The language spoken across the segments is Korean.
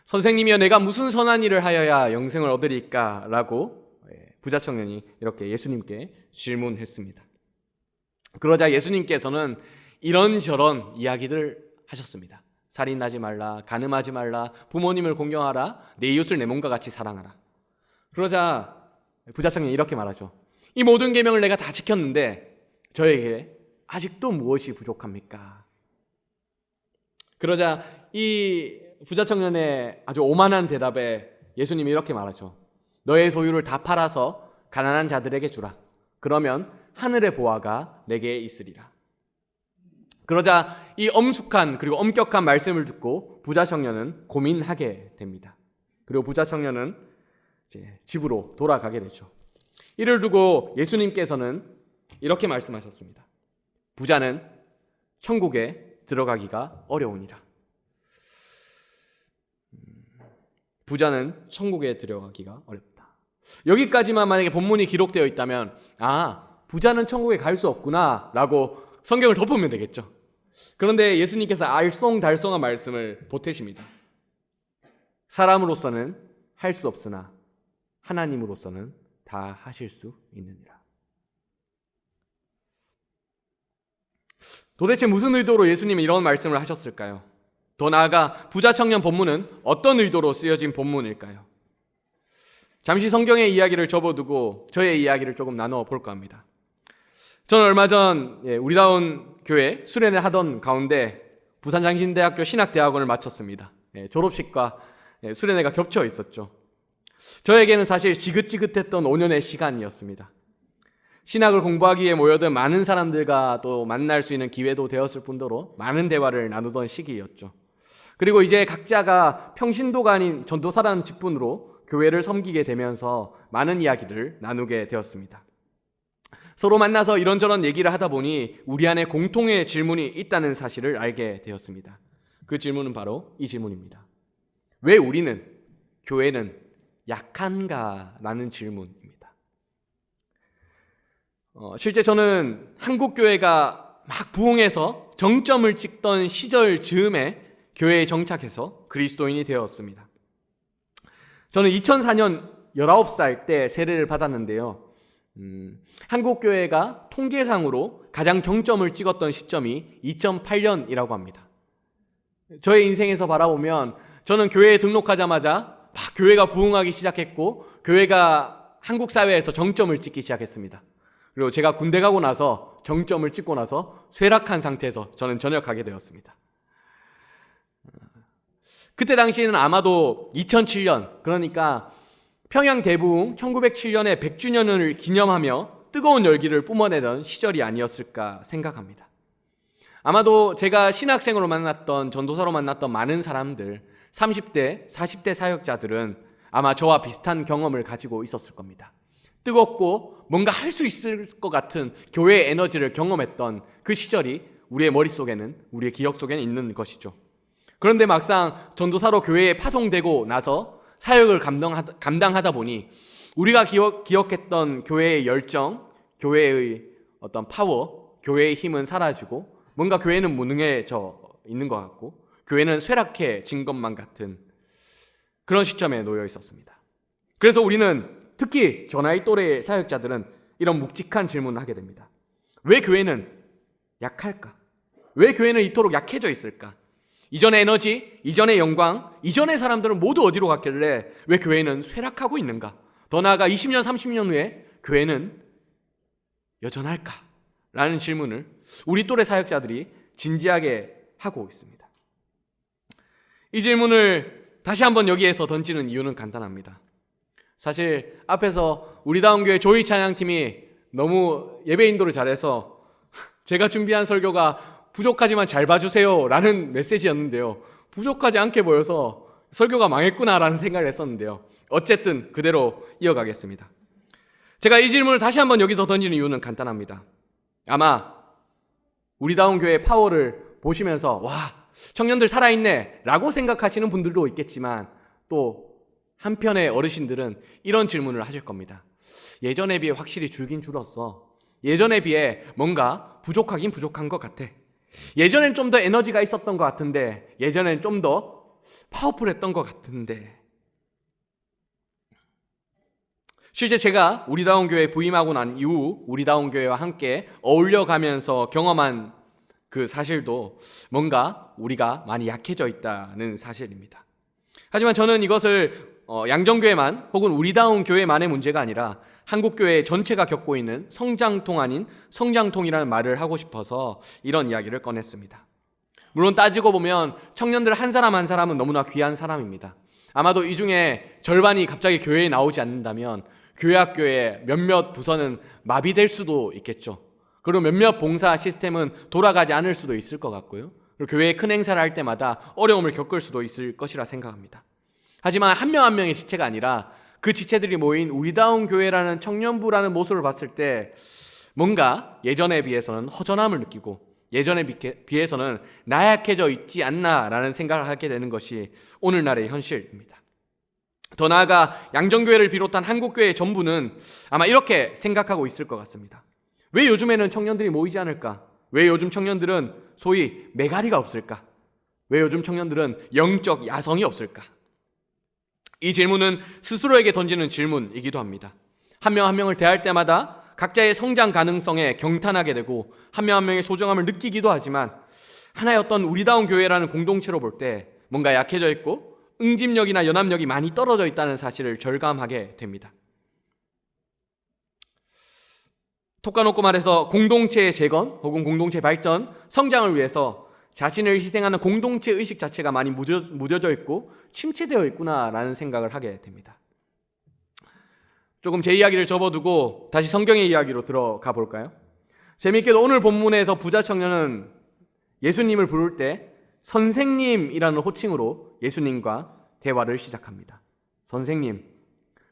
선생님이여 내가 무슨 선한 일을 하여야 영생을 얻으리까? 라고 부자 청년이 이렇게 예수님께 질문했습니다. 그러자 예수님께서는 이런저런 이야기를 하셨습니다. 살인하지 말라, 간음하지 말라, 부모님을 공경하라, 내 이웃을 내 몸과 같이 사랑하라. 그러자 부자 청년이 이렇게 말하죠. 이 모든 계명을 내가 다 지켰는데 저에게 아직도 무엇이 부족합니까? 그러자 이 부자 청년의 아주 오만한 대답에 예수님이 이렇게 말하죠. 너의 소유를 다 팔아서 가난한 자들에게 주라. 그러면 하늘의 보화가 내게 있으리라. 그러자 이 엄숙한 그리고 엄격한 말씀을 듣고 부자 청년은 고민하게 됩니다. 그리고 부자 청년은 이제 집으로 돌아가게 되죠. 이를 두고 예수님께서는 이렇게 말씀하셨습니다. 부자는 천국에 들어가기가 어려우니라. 부자는 천국에 들어가기가 어렵다. 여기까지만 만약에 본문이 기록되어 있다면 부자는 천국에 갈 수 없구나 라고 성경을 덮으면 되겠죠. 그런데 예수님께서 알쏭달쏭한 말씀을 보태십니다. 사람으로서는 할 수 없으나 하나님으로서는 다 하실 수 있느니라. 도대체 무슨 의도로 예수님은 이런 말씀을 하셨을까요? 더 나아가 부자 청년 본문은 어떤 의도로 쓰여진 본문일까요? 잠시 성경의 이야기를 접어두고 저의 이야기를 조금 나눠 볼까 합니다. 저는 얼마 전 우리다운 교회 수련회 하던 가운데 부산장신대학교 신학대학원을 마쳤습니다. 졸업식과 수련회가 겹쳐 있었죠. 저에게는 사실 지긋지긋했던 5년의 시간이었습니다. 신학을 공부하기 위해 모여든 많은 사람들과 또 만날 수 있는 기회도 되었을 뿐더러 많은 대화를 나누던 시기였죠. 그리고 이제 각자가 평신도가 아닌 전도사라는 직분으로 교회를 섬기게 되면서 많은 이야기를 나누게 되었습니다. 서로 만나서 이런저런 얘기를 하다 보니 우리 안에 공통의 질문이 있다는 사실을 알게 되었습니다. 그 질문은 바로 이 질문입니다. 왜 우리는, 교회는 약한가? 라는 질문입니다. 실제 저는 한국교회가 막 부흥해서 정점을 찍던 시절 즈음에 교회에 정착해서 그리스도인이 되었습니다. 저는 2004년 19살 때 세례를 받았는데요. 한국교회가 통계상으로 가장 정점을 찍었던 시점이 2008년이라고 합니다. 저의 인생에서 바라보면 저는 교회에 등록하자마자 막 교회가 부흥하기 시작했고 교회가 한국 사회에서 정점을 찍기 시작했습니다. 그리고 제가 군대 가고 나서 정점을 찍고 나서 쇠락한 상태에서 저는 전역하게 되었습니다. 그때 당시에는 아마도 2007년, 그러니까 평양 대부흥 1907년의 100주년을 기념하며 뜨거운 열기를 뿜어내던 시절이 아니었을까 생각합니다. 아마도 제가 신학생으로 만났던, 전도사로 만났던 많은 사람들, 30대, 40대 사역자들은 아마 저와 비슷한 경험을 가지고 있었을 겁니다. 뜨겁고 뭔가 할 수 있을 것 같은 교회의 에너지를 경험했던 그 시절이 우리의 머릿속에는, 우리의 기억 속에는 있는 것이죠. 그런데 막상 전도사로 교회에 파송되고 나서 사역을 감당하다 보니 우리가 기억했던 교회의 열정, 교회의 어떤 파워, 교회의 힘은 사라지고 뭔가 교회는 무능해져 있는 것 같고 교회는 쇠락해진 것만 같은 그런 시점에 놓여 있었습니다. 그래서 우리는 특히 저 나이 또래의 사역자들은 이런 묵직한 질문을 하게 됩니다. 왜 교회는 약할까? 왜 교회는 이토록 약해져 있을까? 이전의 에너지, 이전의 영광, 이전의 사람들은 모두 어디로 갔길래 왜 교회는 쇠락하고 있는가? 더 나아가 20년, 30년 후에 교회는 여전할까? 라는 질문을 우리 또래 사역자들이 진지하게 하고 있습니다. 이 질문을 다시 한번 여기에서 던지는 이유는 간단합니다. 사실 앞에서 우리다운 교회 조이 찬양팀이 너무 예배 인도를 잘해서 제가 준비한 설교가 부족하지만 잘 봐주세요 라는 메시지였는데요. 부족하지 않게 보여서 설교가 망했구나 라는 생각을 했었는데요. 어쨌든 그대로 이어가겠습니다. 제가 이 질문을 다시 한번 여기서 던지는 이유는 간단합니다. 아마 우리다운 교회의 파워를 보시면서 와, 청년들 살아있네 라고 생각하시는 분들도 있겠지만 또 한편의 어르신들은 이런 질문을 하실 겁니다. 예전에 비해 확실히 줄긴 줄었어. 예전에 비해 뭔가 부족하긴 부족한 것 같아. 예전엔 좀 더 에너지가 있었던 것 같은데 예전엔 좀 더 파워풀했던 것 같은데, 실제 제가 우리다운 교회에 부임하고 난 이후 우리다운 교회와 함께 어울려가면서 경험한 그 사실도 뭔가 우리가 많이 약해져 있다는 사실입니다. 하지만 저는 이것을 양정교회만 혹은 우리다운 교회만의 문제가 아니라 한국교회 전체가 겪고 있는 성장통 아닌 성장통이라는 말을 하고 싶어서 이런 이야기를 꺼냈습니다. 물론 따지고 보면 청년들 한 사람 한 사람은 너무나 귀한 사람입니다. 아마도 이 중에 절반이 갑자기 교회에 나오지 않는다면 교회학교의 몇몇 부서는 마비될 수도 있겠죠. 그리고 몇몇 봉사 시스템은 돌아가지 않을 수도 있을 것 같고요. 그리고 교회에 큰 행사를 할 때마다 어려움을 겪을 수도 있을 것이라 생각합니다. 하지만 한 명 한 명의 지체가 아니라 그 지체들이 모인 우리다운 교회라는 청년부라는 모습을 봤을 때 뭔가 예전에 비해서는 허전함을 느끼고 예전에 비해서는 나약해져 있지 않나라는 생각을 하게 되는 것이 오늘날의 현실입니다. 더 나아가 양정교회를 비롯한 한국교회 전부는 아마 이렇게 생각하고 있을 것 같습니다. 왜 요즘에는 청년들이 모이지 않을까? 왜 요즘 청년들은 소위 메가리가 없을까? 왜 요즘 청년들은 영적 야성이 없을까? 이 질문은 스스로에게 던지는 질문이기도 합니다. 한 명 한 명을 대할 때마다 각자의 성장 가능성에 경탄하게 되고 한 명 한 명의 소중함을 느끼기도 하지만 하나의 어떤 우리다운 교회라는 공동체로 볼 때 뭔가 약해져 있고 응집력이나 연합력이 많이 떨어져 있다는 사실을 절감하게 됩니다. 톡 까놓고 말해서 공동체의 재건 혹은 공동체 발전, 성장을 위해서 자신을 희생하는 공동체 의식 자체가 많이 무뎌져 있고 침체되어 있구나라는 생각을 하게 됩니다. 조금 제 이야기를 접어두고 다시 성경의 이야기로 들어가 볼까요? 재미있게도 오늘 본문에서 부자 청년은 예수님을 부를 때 선생님이라는 호칭으로 예수님과 대화를 시작합니다. 선생님.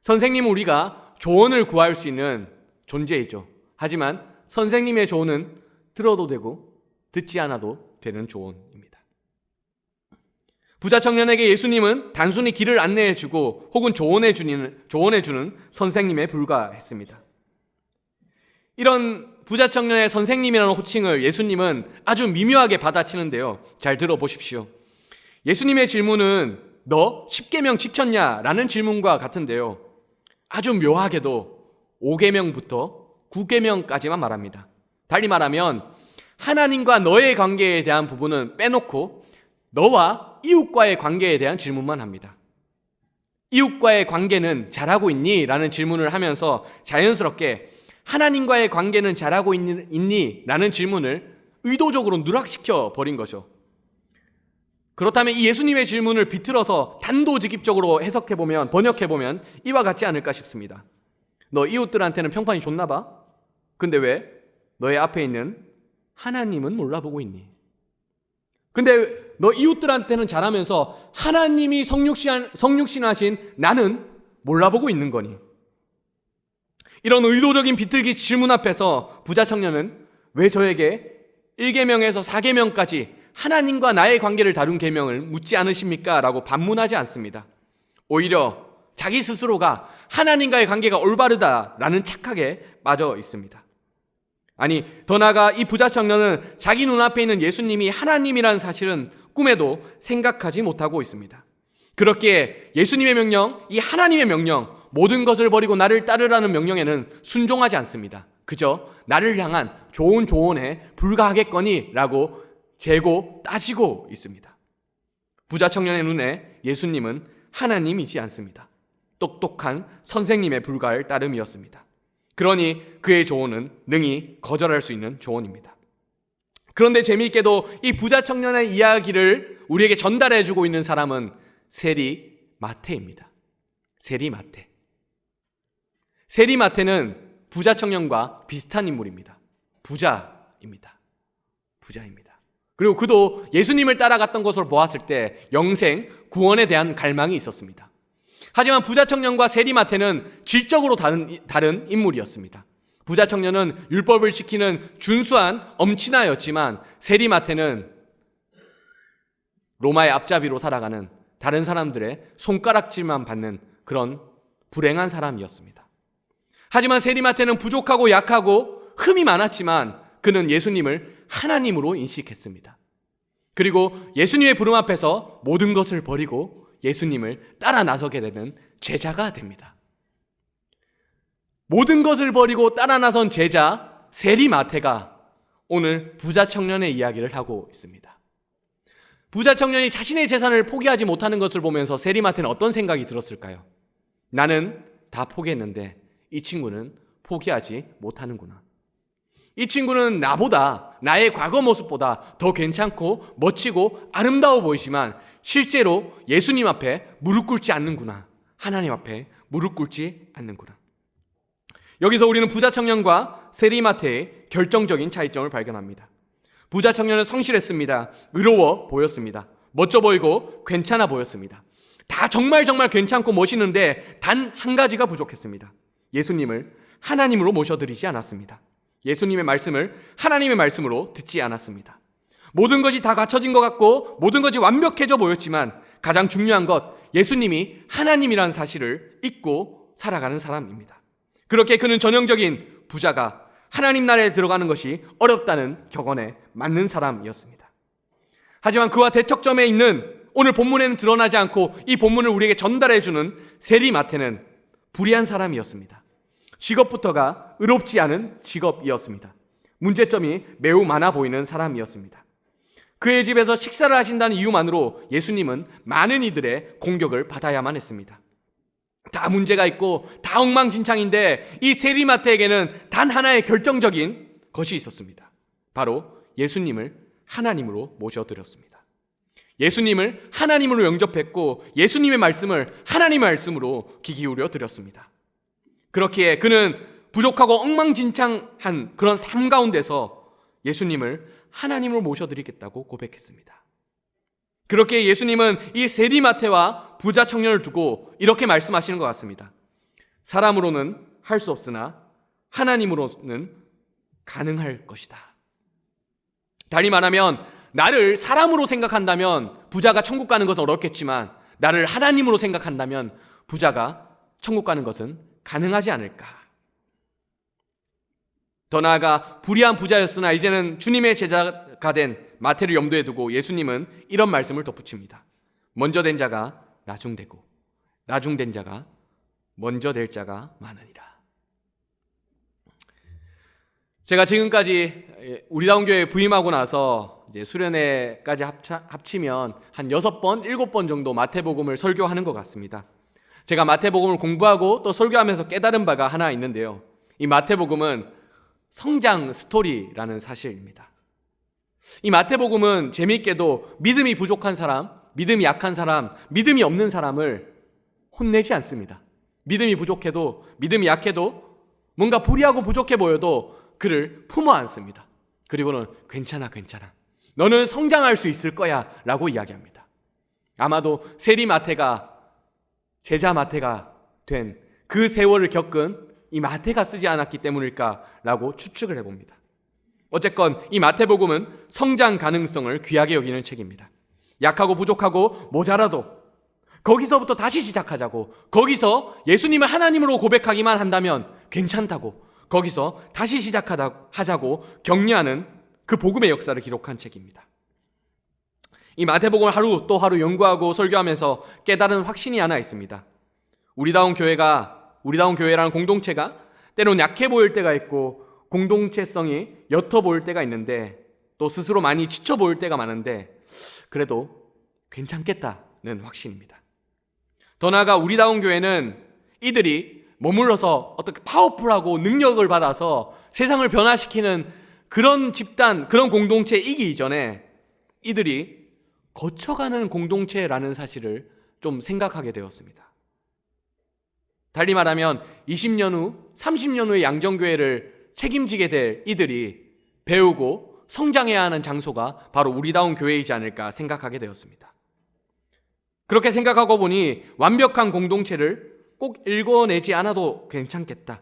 선생님은 우리가 조언을 구할 수 있는 존재이죠. 하지만 선생님의 조언은 들어도 되고 듣지 않아도 되는 조언입니다. 부자 청년에게 예수님은 단순히 길을 안내해주고 혹은 조언해주는 선생님에 불과했습니다. 이런 부자 청년의 선생님이라는 호칭을 예수님은 아주 미묘하게 받아치는데요. 잘 들어보십시오. 예수님의 질문은 너 10계명 지켰냐? 라는 질문과 같은데요. 아주 묘하게도 5계명부터 9계명까지만 말합니다. 달리 말하면 하나님과 너의 관계에 대한 부분은 빼놓고 너와 이웃과의 관계에 대한 질문만 합니다. 이웃과의 관계는 잘하고 있니? 라는 질문을 하면서 자연스럽게 하나님과의 관계는 잘하고 있니? 라는 질문을 의도적으로 누락시켜 버린 거죠. 그렇다면 이 예수님의 질문을 비틀어서 단도직입적으로 해석해보면, 번역해보면 이와 같지 않을까 싶습니다. 너 이웃들한테는 평판이 좋나 봐? 근데 왜 너의 앞에 있는 하나님은 몰라보고 있니? 근데 너 이웃들한테는 잘하면서 하나님이 성육신하신 나는 몰라보고 있는 거니? 이런 의도적인 비틀기 질문 앞에서 부자 청년은 왜 저에게 1계명에서 4계명까지 하나님과 나의 관계를 다룬 계명을 묻지 않으십니까? 라고 반문하지 않습니다. 오히려 자기 스스로가 하나님과의 관계가 올바르다라는 착각에 빠져 있습니다. 아니, 더 나아가 이 부자 청년은 자기 눈앞에 있는 예수님이 하나님이라는 사실은 꿈에도 생각하지 못하고 있습니다. 그렇기에 예수님의 명령, 이 하나님의 명령, 모든 것을 버리고 나를 따르라는 명령에는 순종하지 않습니다. 그저 나를 향한 좋은 조언에 불과하겠거니 라고 재고 따지고 있습니다. 부자 청년의 눈에 예수님은 하나님이지 않습니다. 똑똑한 선생님에 불과할 따름이었습니다. 그러니 그의 조언은 능히 거절할 수 있는 조언입니다. 그런데 재미있게도 이 부자 청년의 이야기를 우리에게 전달해주고 있는 사람은 세리 마태입니다. 세리 마태. 세리 마태는 부자 청년과 비슷한 인물입니다. 부자입니다. 그리고 그도 예수님을 따라갔던 것으로 보았을 때 영생, 구원에 대한 갈망이 있었습니다. 하지만 부자 청년과 세리 마태는 질적으로 다른 인물이었습니다. 부자 청년은 율법을 지키는 준수한 엄친아였지만 세리 마태는 로마의 앞잡이로 살아가는 다른 사람들의 손가락질만 받는 그런 불행한 사람이었습니다. 하지만 세리 마태는 부족하고 약하고 흠이 많았지만 그는 예수님을 하나님으로 인식했습니다. 그리고 예수님의 부름 앞에서 모든 것을 버리고 예수님을 따라 나서게 되는 제자가 됩니다. 모든 것을 버리고 따라 나선 제자 세리마태가 오늘 부자 청년의 이야기를 하고 있습니다. 부자 청년이 자신의 재산을 포기하지 못하는 것을 보면서 세리마태는 어떤 생각이 들었을까요? 나는 다 포기했는데 이 친구는 포기하지 못하는구나. 이 친구는 나보다, 나의 과거 모습보다 더 괜찮고 멋지고 아름다워 보이지만 실제로 예수님 앞에 무릎 꿇지 않는구나. 하나님 앞에 무릎 꿇지 않는구나. 여기서 우리는 부자 청년과 세리마태의 결정적인 차이점을 발견합니다. 부자 청년은 성실했습니다. 의로워 보였습니다. 멋져 보이고 괜찮아 보였습니다. 다 정말 괜찮고 멋있는데 단 한 가지가 부족했습니다. 예수님을 하나님으로 모셔드리지 않았습니다. 예수님의 말씀을 하나님의 말씀으로 듣지 않았습니다. 모든 것이 다 갖춰진 것 같고 모든 것이 완벽해져 보였지만 가장 중요한 것, 예수님이 하나님이라는 사실을 잊고 살아가는 사람입니다. 그렇게 그는 전형적인 부자가 하나님 나라에 들어가는 것이 어렵다는 격언에 맞는 사람이었습니다. 하지만 그와 대척점에 있는 오늘 본문에는 드러나지 않고 이 본문을 우리에게 전달해주는 세리마태는 불의한 사람이었습니다. 직업부터가 의롭지 않은 직업이었습니다. 문제점이 매우 많아 보이는 사람이었습니다. 그의 집에서 식사를 하신다는 이유만으로 예수님은 많은 이들의 공격을 받아야만 했습니다. 다 문제가 있고 다 엉망진창인데 이 세리마태에게는 단 하나의 결정적인 것이 있었습니다. 바로 예수님을 하나님으로 모셔드렸습니다. 예수님을 하나님으로 영접했고 예수님의 말씀을 하나님의 말씀으로 귀 기울여 드렸습니다. 그렇기에 그는 부족하고 엉망진창한 그런 삶 가운데서 예수님을 하나님으로 모셔드리겠다고 고백했습니다. 그렇게 예수님은 이 세리마태와 부자 청년을 두고 이렇게 말씀하시는 것 같습니다. 사람으로는 할 수 없으나 하나님으로는 가능할 것이다. 다리 말하면 나를 사람으로 생각한다면 부자가 천국 가는 것은 어렵겠지만 나를 하나님으로 생각한다면 부자가 천국 가는 것은 가능하지 않을까. 더 나아가 불의한 부자였으나 이제는 주님의 제자가 된 마태를 염두에 두고 예수님은 이런 말씀을 덧붙입니다. 먼저 된 자가 나중되고 나중된 자가 먼저 될 자가 많으니라. 제가 지금까지 우리다운 교회에 부임하고 나서 이제 수련회까지 합치면 한 6번, 7번 정도 마태복음을 설교하는 것 같습니다. 제가 마태복음을 공부하고 또 설교하면서 깨달은 바가 하나 있는데요. 이 마태복음은 성장 스토리라는 사실입니다. 이 마태복음은 재미있게도 믿음이 부족한 사람, 믿음이 약한 사람, 믿음이 없는 사람을 혼내지 않습니다. 믿음이 부족해도, 믿음이 약해도, 뭔가 불의하고 부족해 보여도 그를 품어 안습니다. 그리고는 괜찮아. 너는 성장할 수 있을 거야 라고 이야기합니다. 아마도 세리마태가 제자 마태가 된 그 세월을 겪은 이 마태가 쓰지 않았기 때문일까라고 추측을 해봅니다. 어쨌건 이 마태복음은 성장 가능성을 귀하게 여기는 책입니다. 약하고 부족하고 모자라도 거기서부터 다시 시작하자고, 거기서 예수님을 하나님으로 고백하기만 한다면 괜찮다고, 거기서 다시 시작하자고 격려하는 그 복음의 역사를 기록한 책입니다. 이 마태복음을 하루 또 하루 연구하고 설교하면서 깨달은 확신이 하나 있습니다. 우리다운 교회라는 공동체가 때론 약해 보일 때가 있고 공동체성이 옅어 보일 때가 있는데 또 스스로 많이 지쳐 보일 때가 많은데 그래도 괜찮겠다는 확신입니다. 더 나아가 우리다운 교회는 이들이 머물러서 어떻게 파워풀하고 능력을 받아서 세상을 변화시키는 그런 집단, 그런 공동체이기 이전에 이들이 거쳐가는 공동체라는 사실을 좀 생각하게 되었습니다. 달리 말하면 20년 후, 30년 후의 양정교회를 책임지게 될 이들이 배우고 성장해야 하는 장소가 바로 우리다운 교회이지 않을까 생각하게 되었습니다. 그렇게 생각하고 보니 완벽한 공동체를 꼭 읽어내지 않아도 괜찮겠다.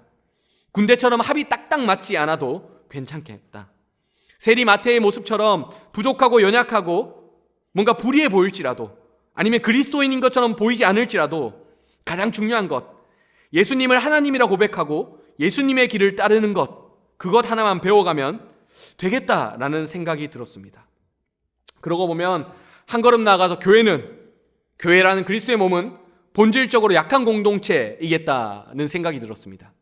군대처럼 합이 딱딱 맞지 않아도 괜찮겠다. 세리마태의 모습처럼 부족하고 연약하고 뭔가 불의해 보일지라도, 아니면 그리스도인인 것처럼 보이지 않을지라도 가장 중요한 것, 예수님을 하나님이라 고백하고 예수님의 길을 따르는 것, 그것 하나만 배워가면 되겠다라는 생각이 들었습니다. 그러고 보면 한 걸음 나아가서 교회라는 그리스도의 몸은 본질적으로 약한 공동체이겠다는 생각이 들었습니다.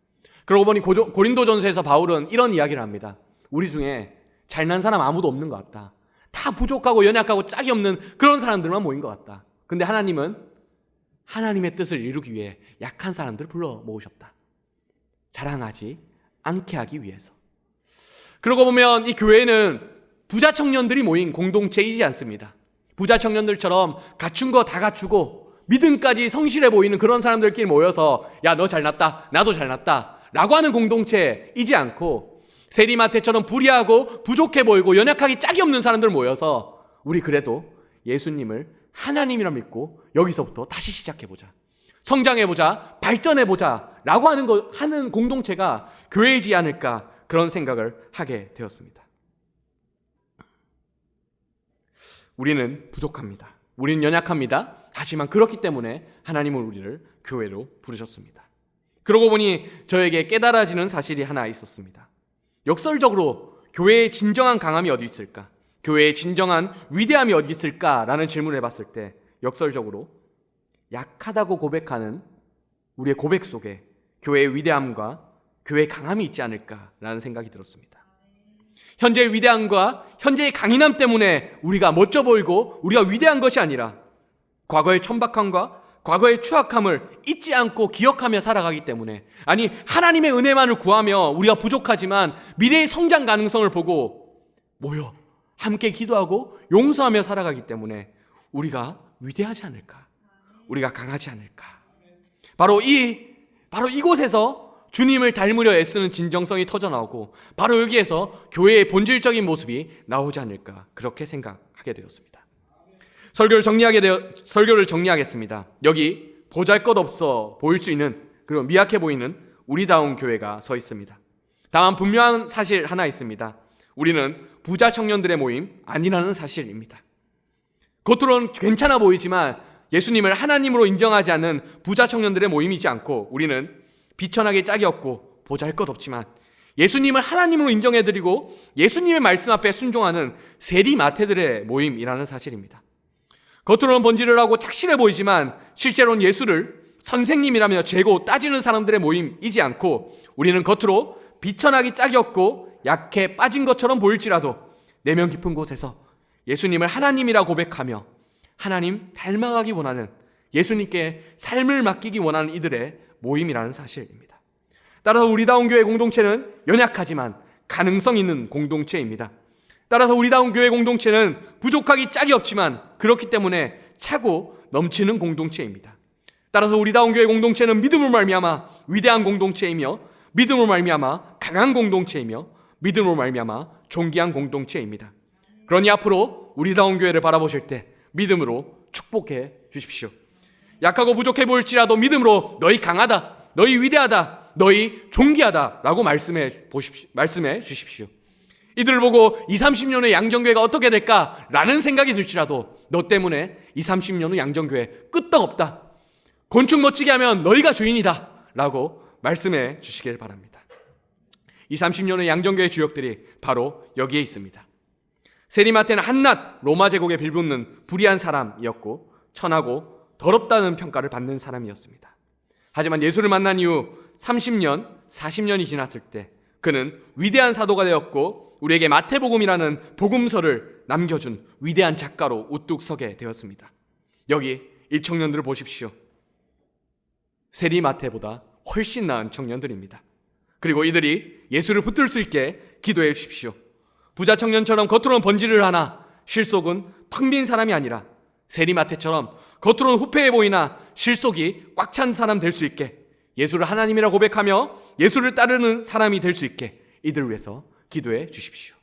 그러고 보니 고린도전서에서 바울은 이런 이야기를 합니다. 우리 중에 잘난 사람 아무도 없는 것 같다. 다 부족하고 연약하고 짝이 없는 그런 사람들만 모인 것 같다. 근데 하나님은 하나님의 뜻을 이루기 위해 약한 사람들을 불러 모으셨다. 자랑하지 않게 하기 위해서. 그러고 보면 이 교회는 부자 청년들이 모인 공동체이지 않습니다. 부자 청년들처럼 갖춘 거 다 갖추고 믿음까지 성실해 보이는 그런 사람들끼리 모여서 야, 너 잘났다, 나도 잘났다 라고 하는 공동체이지 않고 세리마태처럼 불의하고 부족해 보이고 연약하기 짝이 없는 사람들 모여서 우리 그래도 예수님을 하나님이라 믿고 여기서부터 다시 시작해보자, 성장해보자, 발전해보자 라고 하는 공동체가 교회이지 않을까, 그런 생각을 하게 되었습니다. 우리는 부족합니다. 우리는 연약합니다. 하지만 그렇기 때문에 하나님은 우리를 교회로 부르셨습니다. 그러고 보니 저에게 깨달아지는 사실이 하나 있었습니다. 역설적으로 교회의 진정한 강함이 어디 있을까? 교회의 진정한 위대함이 어디 있을까라는 질문을 해봤을 때 역설적으로 약하다고 고백하는 우리의 고백 속에 교회의 위대함과 교회의 강함이 있지 않을까라는 생각이 들었습니다. 현재의 위대함과 현재의 강인함 때문에 우리가 멋져 보이고 우리가 위대한 것이 아니라 과거의 천박함과 과거의 추악함을 잊지 않고 기억하며 살아가기 때문에, 아니 하나님의 은혜만을 구하며 우리가 부족하지만 미래의 성장 가능성을 보고 모여 함께 기도하고 용서하며 살아가기 때문에 우리가 위대하지 않을까, 우리가 강하지 않을까. 바로 이곳에서 주님을 닮으려 애쓰는 진정성이 터져나오고 바로 여기에서 교회의 본질적인 모습이 나오지 않을까, 그렇게 생각하게 되었습니다. 설교를 정리하겠습니다. 여기 보잘것없어 보일 수 있는, 그리고 미약해 보이는 우리다운 교회가 서 있습니다. 다만 분명한 사실 하나 있습니다. 우리는 부자 청년들의 모임 아니라는 사실입니다. 겉으로는 괜찮아 보이지만 예수님을 하나님으로 인정하지 않는 부자 청년들의 모임이지 않고 우리는 비천하게 짝이 없고 보잘것없지만 예수님을 하나님으로 인정해드리고 예수님의 말씀 앞에 순종하는 세리마태들의 모임이라는 사실입니다. 겉으로는 번지를 하고 착실해 보이지만 실제로는 예수를 선생님이라며 재고 따지는 사람들의 모임이지 않고 우리는 겉으로 비천하기 짝이 없고 약해 빠진 것처럼 보일지라도 내면 깊은 곳에서 예수님을 하나님이라 고백하며 하나님 닮아가기 원하는, 예수님께 삶을 맡기기 원하는 이들의 모임이라는 사실입니다. 따라서 우리다운 교회 공동체는 연약하지만 가능성 있는 공동체입니다. 따라서 우리다운 교회 공동체는 부족하기 짝이 없지만 그렇기 때문에 차고 넘치는 공동체입니다. 따라서 우리다운 교회 공동체는 믿음으로 말미암아 위대한 공동체이며 믿음으로 말미암아 강한 공동체이며 믿음으로 말미암아 존귀한 공동체입니다. 그러니 앞으로 우리다운 교회를 바라보실 때 믿음으로 축복해 주십시오. 약하고 부족해 보일지라도 믿음으로 너희 강하다, 너희 위대하다, 너희 존귀하다 라고 말씀해 주십시오. 이들을 보고 20, 30년 후 양정교회가 어떻게 될까라는 생각이 들지라도 너 때문에 20, 30년 후 양정교회 끄떡없다, 곤충 멋지게 하면 너희가 주인이다 라고 말씀해 주시길 바랍니다. 20, 30년 후 양정교회 주역들이 바로 여기에 있습니다. 세리마태는 한낱 로마 제국에 빌붙는 불의한 사람이었고 천하고 더럽다는 평가를 받는 사람이었습니다. 하지만 예수를 만난 이후 30년, 40년이 지났을 때 그는 위대한 사도가 되었고 우리에게 마태복음이라는 복음서를 남겨준 위대한 작가로 우뚝 서게 되었습니다. 여기 이 청년들을 보십시오. 세리마태보다 훨씬 나은 청년들입니다. 그리고 이들이 예수를 붙들 수 있게 기도해 주십시오. 부자 청년처럼 겉으로는 번지를 하나 실속은 텅 빈 사람이 아니라 세리마태처럼 겉으로는 후패해 보이나 실속이 꽉 찬 사람 될 수 있게, 예수를 하나님이라 고백하며 예수를 따르는 사람이 될 수 있게 이들을 위해서 기도해 주십시오.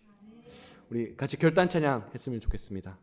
우리 같이 결단 찬양 했으면 좋겠습니다.